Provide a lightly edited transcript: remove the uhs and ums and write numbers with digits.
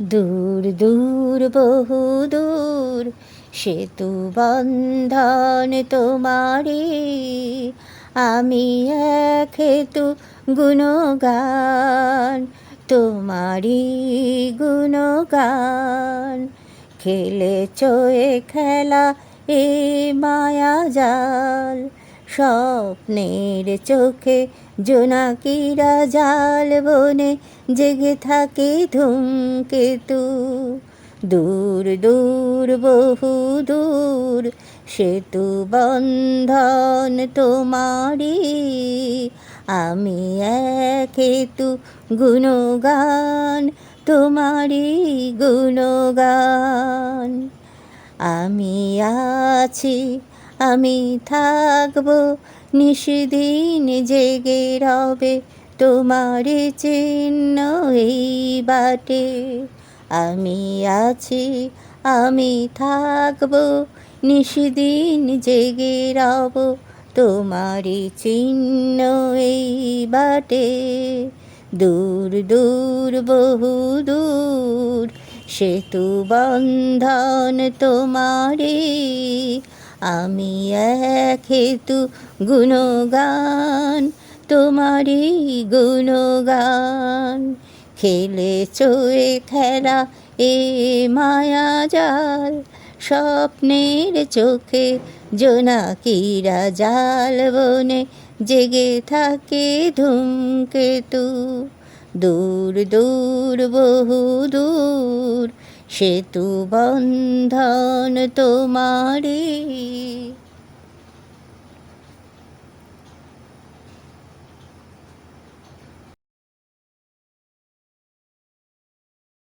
দূর দূর বহু দূর সেতু বন্ধন তোমারি, আমি এক হেতু গুণগান তোমারি গুণগান। খেলেছ এ খেলা এ মায়া জাল, স্বপ্নের চোখে জোনাকিরা জাল বনে জেগে থাকে ধূমকেতু। দূর দূর বহু দূর সেতু বন্ধন তোমারি, আমি এক হেতু গুণগান তোমারি গুণগান। আমি আছি, আমি থাকবো, নিশিদিন জেগে রবে তোমার চিহ্ন এই বাটে। আমি আছি, আমি থাকবো, নিশিদিন জেগে রব তোমার চিহ্ন এই বাটে। দূর দূর বহু দূর সেতু বন্ধন তোমারি, আমি এক হেতু গুণগান তোমারি গুণগান। খেলেছ এ খেলা এ মায়া জাল, স্বপ্নের চোখে জোনাকিরা জাল বনে জেগে থাকে ধূমকেতু। দূর দূর বহু দূর সেতু বন্ধন তোমারি।